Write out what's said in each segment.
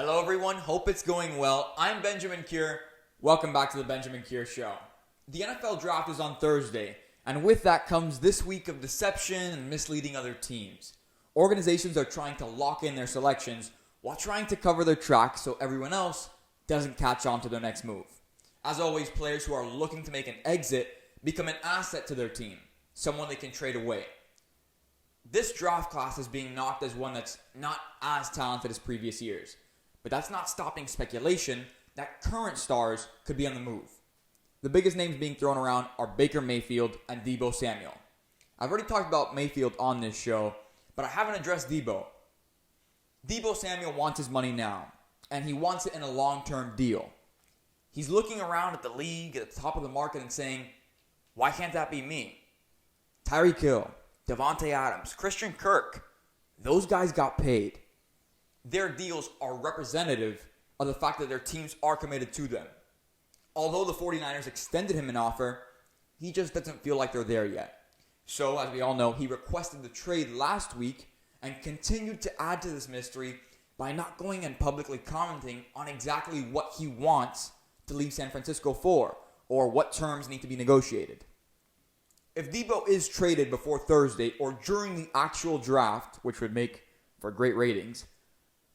Hello everyone, hope it's going well. I'm Benjamin Cure. Welcome back to the Benjamin Cure Show. The NFL draft is on Thursday, and with that comes this week of deception and misleading other teams. Organizations are trying to lock in their selections while trying to cover their tracks so everyone else doesn't catch on to their next move. As always, players who are looking to make an exit become an asset to their team, someone they can trade away. This draft class is being knocked as one that's not as talented as previous years. But that's not stopping speculation that current stars could be on the move. The biggest names being thrown around are Baker Mayfield and Deebo Samuel. I've already talked about Mayfield on this show, but I haven't addressed Deebo. Deebo Samuel wants his money now, and he wants it in a long-term deal. He's looking around at the league at the top of the market and saying, why can't that be me? Tyreek Hill, Devontae Adams, Christian Kirk, those guys got paid. Their deals are representative of the fact that their teams are committed to them. Although the 49ers extended him an offer, he just doesn't feel like they're there yet. So, as we all know, he requested the trade last week and continued to add to this mystery by not going and publicly commenting on exactly what he wants to leave San Francisco for, or what terms need to be negotiated. If Deebo is traded before Thursday or during the actual draft, which would make for great ratings,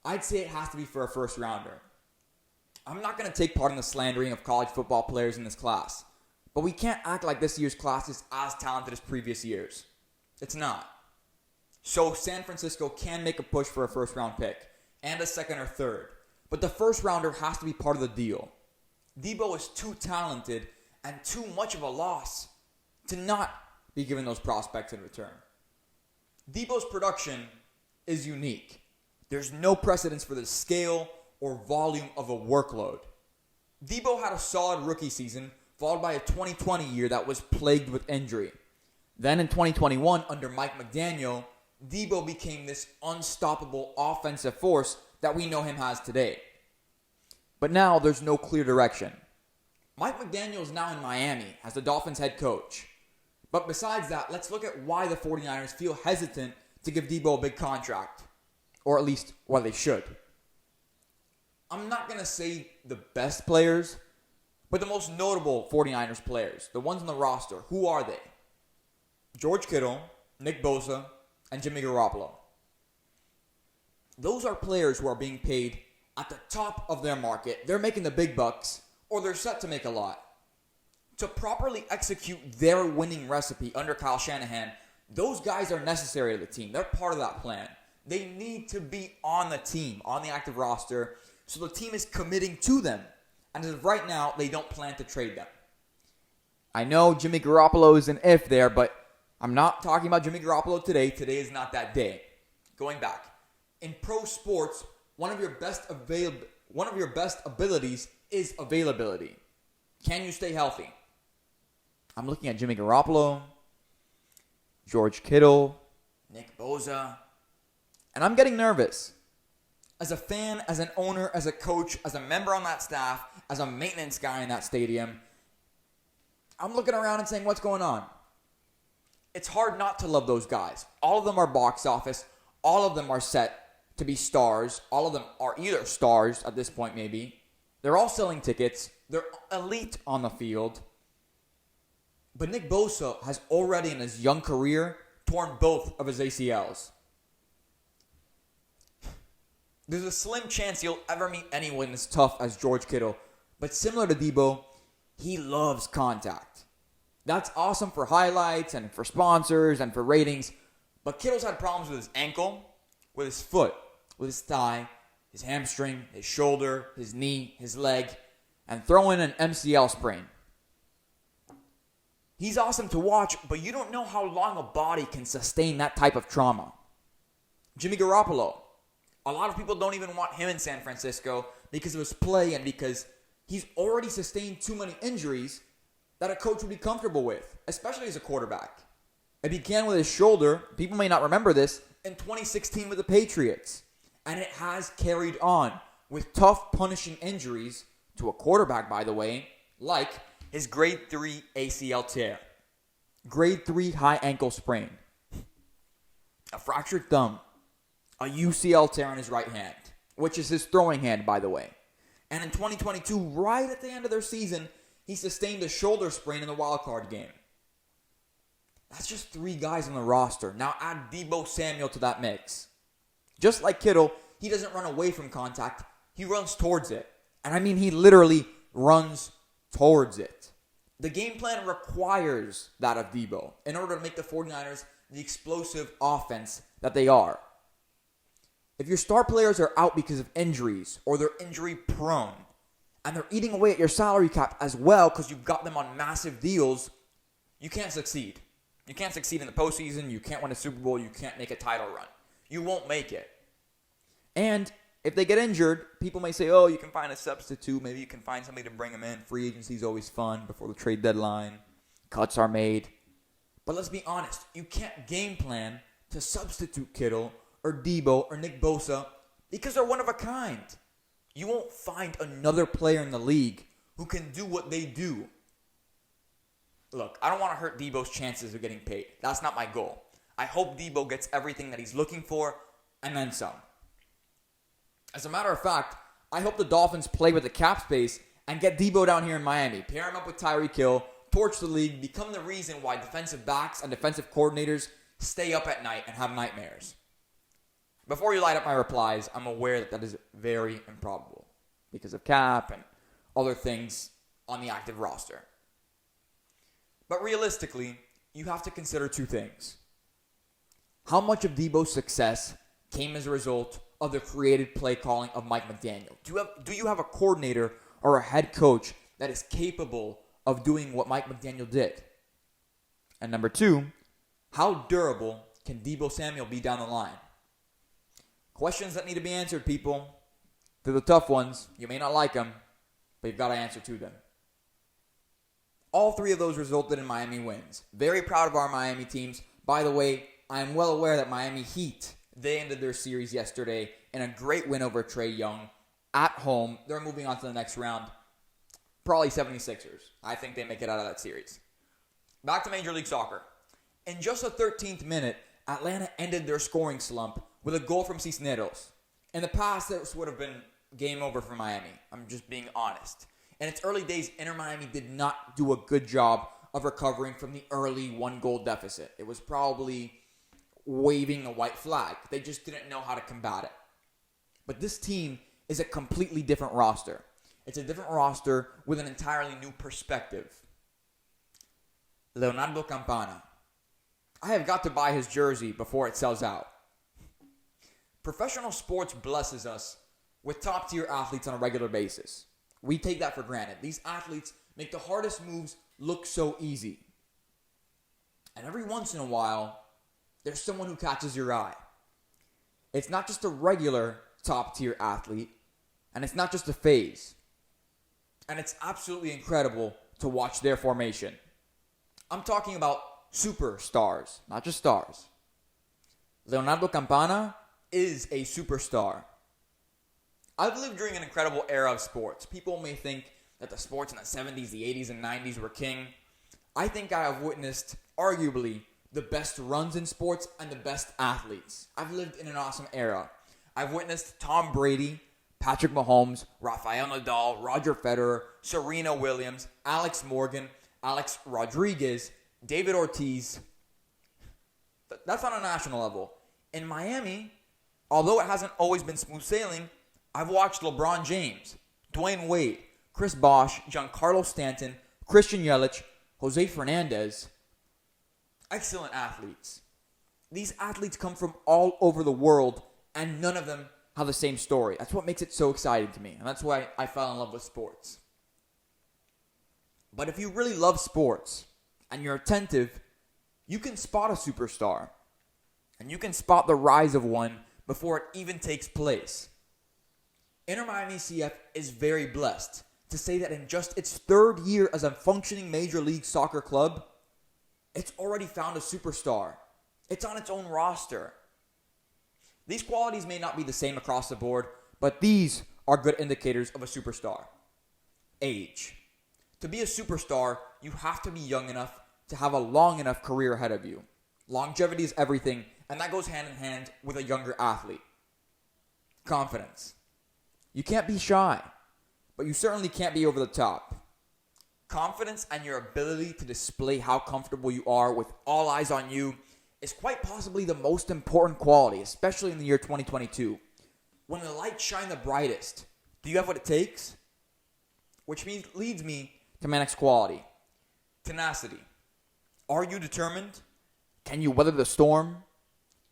I'd say it has to be for a first rounder. I'm not going to take part in the slandering of college football players in this class, but we can't act like this year's class is as talented as previous years. It's not. So San Francisco can make a push for a first round pick and a second or third, but the first rounder has to be part of the deal. Deebo is too talented and too much of a loss to not be given those prospects in return. Deebo's production is unique. There's no precedence for the scale or volume of a workload. Deebo had a solid rookie season, followed by a 2020 year that was plagued with injury. Then in 2021, under Mike McDaniel, Deebo became this unstoppable offensive force that we know him as today. But now there's no clear direction. Mike McDaniel is now in Miami as the Dolphins head coach. But besides that, let's look at why the 49ers feel hesitant to give Deebo a big contract. Or at least why they should. I'm not going to say the best players, but the most notable 49ers players, the ones on the roster, who are they? George Kittle, Nick Bosa, and Jimmy Garoppolo. Those are players who are being paid at the top of their market. They're making the big bucks, or they're set to make a lot. To properly execute their winning recipe under Kyle Shanahan, those guys are necessary to the team. They're part of that plan. They need to be on the team, on the active roster, so the team is committing to them. And as of right now, they don't plan to trade them. I know Jimmy Garoppolo is an if there, but I'm not talking about Jimmy Garoppolo today. Today is not that day. Going back, in pro sports, one of your best abilities is availability. Can you stay healthy? I'm looking at Jimmy Garoppolo, George Kittle, Nick Bosa, and I'm getting nervous. As a fan, as an owner, as a coach, as a member on that staff, as a maintenance guy in that stadium, I'm looking around and saying, what's going on? It's hard not to love those guys. All of them are box office. All of them are set to be stars. All of them are either stars at this point, maybe. They're all selling tickets. They're elite on the field. But Nick Bosa has already in his young career torn both of his ACLs. There's a slim chance you'll ever meet anyone as tough as George Kittle. But similar to Deebo, he loves contact. That's awesome for highlights and for sponsors and for ratings. But Kittle's had problems with his ankle, with his foot, with his thigh, his hamstring, his shoulder, his knee, his leg, and throw in an MCL sprain. He's awesome to watch, but you don't know how long a body can sustain that type of trauma. Jimmy Garoppolo. A lot of people don't even want him in San Francisco because of his play and because he's already sustained too many injuries that a coach would be comfortable with, especially as a quarterback. It began with his shoulder, people may not remember this, in 2016 with the Patriots. And it has carried on with tough, punishing injuries to a quarterback, by the way, like his grade 3 ACL tear, grade 3 high ankle sprain, a fractured thumb, a UCL tear on his right hand, which is his throwing hand, by the way. And in 2022, right at the end of their season, he sustained a shoulder sprain in the wildcard game. That's just 3 guys on the roster. Now add Deebo Samuel to that mix. Just like Kittle, he doesn't run away from contact. He runs towards it. And I mean, he literally runs towards it. The game plan requires that of Deebo in order to make the 49ers the explosive offense that they are. If your star players are out because of injuries or they're injury prone and they're eating away at your salary cap as well because you've got them on massive deals, you can't succeed. You can't succeed in the postseason. You can't win a Super Bowl. You can't make a title run. You won't make it. And if they get injured, people may say, oh, you can find a substitute. Maybe you can find somebody to bring them in. Free agency is always fun before the trade deadline. Cuts are made. But let's be honest. You can't game plan to substitute Kittle or Deebo or Nick Bosa because they're one of a kind. You won't find another player in the league who can do what they do. Look, I don't want to hurt Deebo's chances of getting paid. That's not my goal. I hope Deebo gets everything that he's looking for and then some. As a matter of fact, I hope the Dolphins play with the cap space and get Deebo down here in Miami. Pair him up with Tyreek Hill, torch the league, become the reason why defensive backs and defensive coordinators stay up at night and have nightmares. Before you light up my replies, I'm aware that is very improbable because of cap and other things on the active roster. But realistically, you have to consider 2 things. How much of Deebo's success came as a result of the creative play calling of Mike McDaniel? Do you have a coordinator or a head coach that is capable of doing what Mike McDaniel did? And number 2, how durable can Deebo Samuel be down the line? Questions that need to be answered, people. They're the tough ones. You may not like them, but you've got to answer to them. All 3 of those resulted in Miami wins. Very proud of our Miami teams. By the way, I am well aware that Miami Heat, they ended their series yesterday in a great win over Trae Young at home. They're moving on to the next round. Probably 76ers. I think they make it out of that series. Back to Major League Soccer. In just the 13th minute, Atlanta ended their scoring slump with a goal from Cisneros. In the past, this would have been game over for Miami. I'm just being honest. In its early days, Inter Miami did not do a good job of recovering from the early 1-goal deficit. It was probably waving a white flag. They just didn't know how to combat it. But this team is a completely different roster. It's a different roster with an entirely new perspective. Leonardo Campana. I have got to buy his jersey before it sells out. Professional sports blesses us with top-tier athletes on a regular basis. We take that for granted. These athletes make the hardest moves look so easy. And every once in a while, there's someone who catches your eye. It's not just a regular top-tier athlete, and it's not just a phase. And it's absolutely incredible to watch their formation. I'm talking about superstars, not just stars. Leonardo Campana is a superstar. I've lived during an incredible era of sports. People may think that the sports in the 70s, the 80s, and 90s were king. I think I have witnessed, arguably, the best runs in sports and the best athletes. I've lived in an awesome era. I've witnessed Tom Brady, Patrick Mahomes, Rafael Nadal, Roger Federer, Serena Williams, Alex Morgan, Alex Rodriguez, David Ortiz. That's on a national level. In Miami, although it hasn't always been smooth sailing, I've watched LeBron James, Dwayne Wade, Chris Bosh, Giancarlo Stanton, Christian Yelich, Jose Fernandez. Excellent athletes. These athletes come from all over the world, and none of them have the same story. That's what makes it so exciting to me, and that's why I fell in love with sports. But if you really love sports, and you're attentive, you can spot a superstar, and you can spot the rise of one before it even takes place. Inter Miami CF is very blessed to say that in just its 3rd year as a functioning Major League Soccer club, it's already found a superstar. It's on its own roster. These qualities may not be the same across the board, but these are good indicators of a superstar. Age. To be a superstar, you have to be young enough to have a long enough career ahead of you. Longevity is everything, and that goes hand in hand with a younger athlete. Confidence. You can't be shy, but you certainly can't be over the top. Confidence and your ability to display how comfortable you are with all eyes on you is quite possibly the most important quality, especially in the year 2022. When the lights shine the brightest, do you have what it takes? Which leads me to my next quality, tenacity. Are you determined? Can you weather the storm?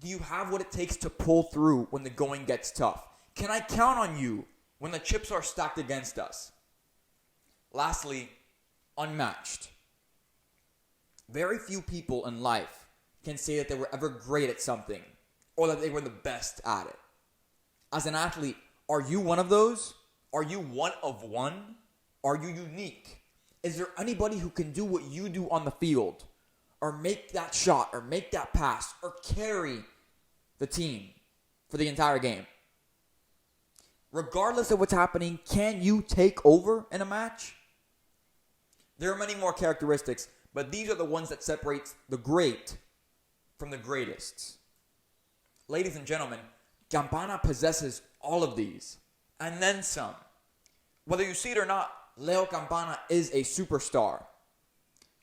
Do you have what it takes to pull through when the going gets tough? Can I count on you when the chips are stacked against us? Lastly, unmatched. Very few people in life can say that they were ever great at something or that they were the best at it. As an athlete, are you one of those? Are you one of one? Are you unique? Is there anybody who can do what you do on the field, or make that shot, or make that pass, or carry the team for the entire game? Regardless of what's happening, can you take over in a match? There are many more characteristics, but these are the ones that separate the great from the greatest. Ladies and gentlemen, Campana possesses all of these, and then some. Whether you see it or not, Leo Campana is a superstar.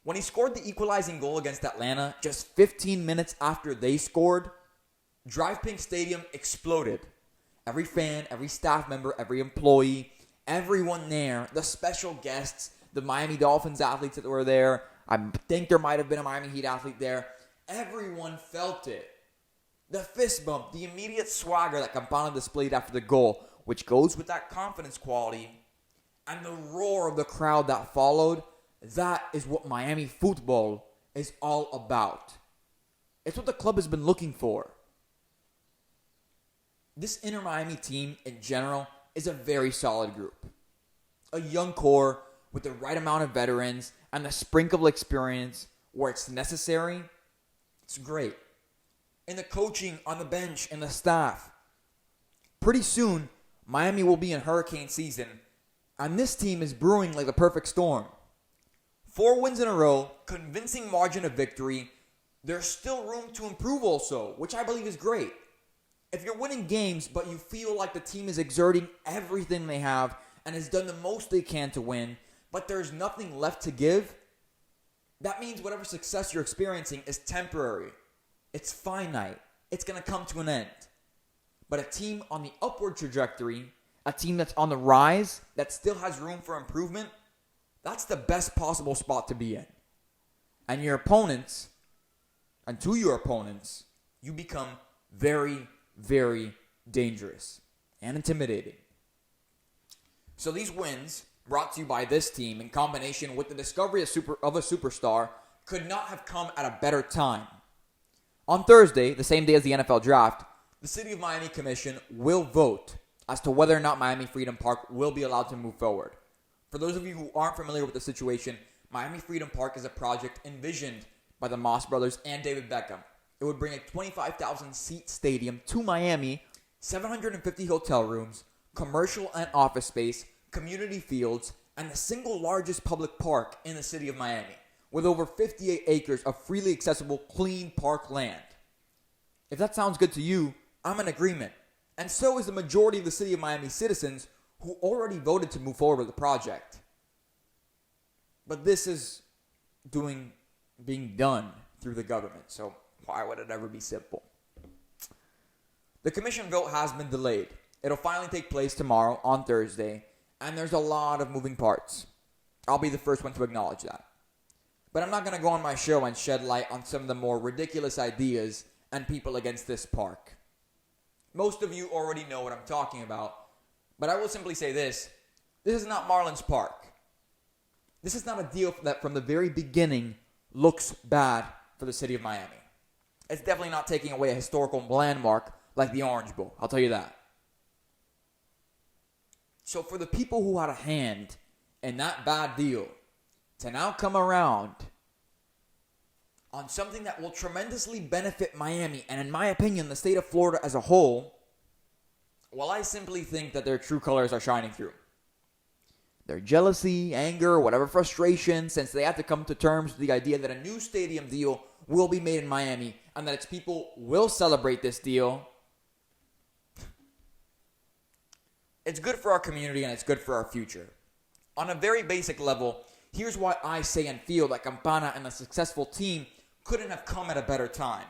When he scored the equalizing goal against Atlanta just 15 minutes after they scored, Drive Pink Stadium exploded. Every fan, every staff member, every employee, everyone there, the special guests, the Miami Dolphins athletes that were there, I think there might have been a Miami Heat athlete there, everyone felt it. The fist bump, the immediate swagger that Campana displayed after the goal, which goes with that confidence quality, and the roar of the crowd that followed, that is what Miami futbol is all about. It's what the club has been looking for. This Inter Miami team in general is a very solid group. A young core with the right amount of veterans and the sprinkle of experience where it's necessary. It's great. In the coaching, on the bench, in the staff. Pretty soon, Miami will be in hurricane season, and this team is brewing like the perfect storm. 4 wins in a row, convincing margin of victory. There's still room to improve also, which I believe is great. If you're winning games, but you feel like the team is exerting everything they have and has done the most they can to win, but there's nothing left to give, that means whatever success you're experiencing is temporary. It's finite. It's going to come to an end. But a team on the upward trajectory, a team that's on the rise, that still has room for improvement, that's the best possible spot to be in. And your opponents, and to your opponents, you become very, very dangerous and intimidating. So these wins, brought to you by this team in combination with the discovery of a superstar, could not have come at a better time. On Thursday, the same day as the NFL draft, the City of Miami Commission will vote as to whether or not Miami Freedom Park will be allowed to move forward. For those of you who aren't familiar with the situation, Miami Freedom Park is a project envisioned by the Moss brothers and David Beckham. It would bring a 25,000-seat stadium to Miami, 750 hotel rooms, commercial and office space, community fields, and the single largest public park in the city of Miami, with over 58 acres of freely accessible, clean park land. If that sounds good to you, I'm in agreement. And so is the majority of the city of Miami citizens who already voted to move forward with the project. But this is being done through the government, so why would it ever be simple? The commission vote has been delayed. It'll finally take place tomorrow on Thursday, and there's a lot of moving parts. I'll be the first one to acknowledge that. But I'm not going to go on my show and shed light on some of the more ridiculous ideas and people against this park. Most of you already know what I'm talking about, but I will simply say this. This is not Marlins Park. This is not a deal that from the very beginning looks bad for the city of Miami. It's definitely not taking away a historical landmark like the Orange Bowl. I'll tell you that. So for the people who had a hand in that bad deal to now come around on something that will tremendously benefit Miami and, in my opinion, the state of Florida as a whole, well, I simply think that their true colors are shining through. Their jealousy, anger, whatever frustration, since they have to come to terms with the idea that a new stadium deal will be made in Miami and that its people will celebrate this deal, It's good for our community and it's good for our future. On a very basic level, here's why I say and feel that Campana and a successful team couldn't have come at a better time.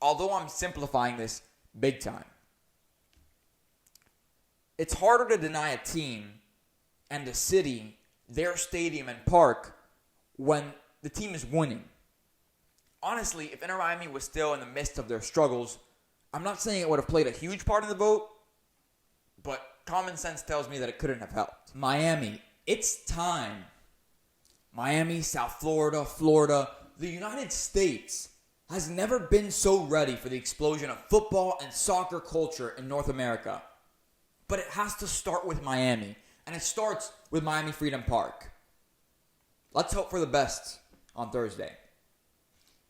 Although I'm simplifying this big time. It's harder to deny a team and a city their stadium and park when the team is winning. Honestly, if Inter Miami was still in the midst of their struggles, I'm not saying it would have played a huge part in the vote, but common sense tells me that it couldn't have helped. Miami, it's time. Miami, South Florida, Florida, the United States has never been so ready for the explosion of football and soccer culture in North America. But it has to start with Miami, and it starts with Miami Freedom Park. Let's hope for the best on Thursday.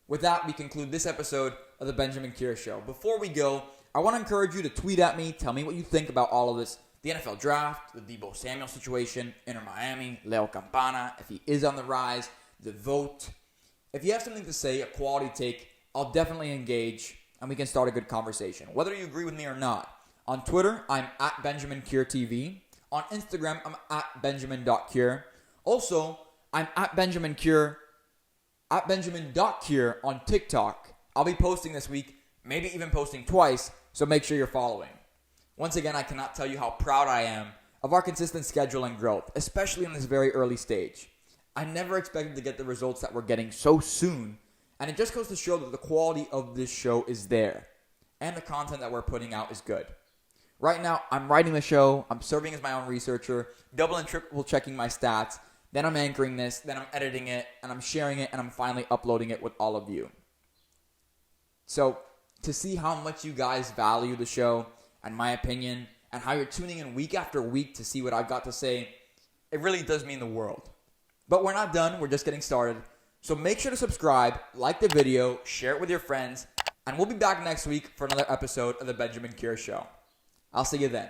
With that, we conclude this episode of the Benjamin Kier Show. Before we go, I want to encourage you to tweet at me, tell me what you think about all of this. The NFL draft, the Deebo Samuel situation, Inter Miami, Leo Campana, if he is on the rise, the vote. If you have something to say, a quality take, I'll definitely engage, and we can start a good conversation, whether you agree with me or not. On Twitter, I'm at BenjaminCureTV. On Instagram, I'm at Benjamin.Cure. Also, I'm at BenjaminCure, at Benjamin.Cure on TikTok. I'll be posting this week, maybe even posting twice, so make sure you're following. Once again, I cannot tell you how proud I am of our consistent schedule and growth, especially in this very early stage. I never expected to get the results that we're getting so soon, and it just goes to show that the quality of this show is there, and the content that we're putting out is good. Right now, I'm writing the show, I'm serving as my own researcher, double and triple checking my stats, then I'm anchoring this, then I'm editing it, and I'm sharing it, and I'm finally uploading it with all of you. So, to see how much you guys value the show, and my opinion, and how you're tuning in week after week to see what I've got to say, it really does mean the world. But we're not done, we're just getting started. So make sure to subscribe, like the video, share it with your friends, and we'll be back next week for another episode of the Benjamin Kier Show. I'll see you then.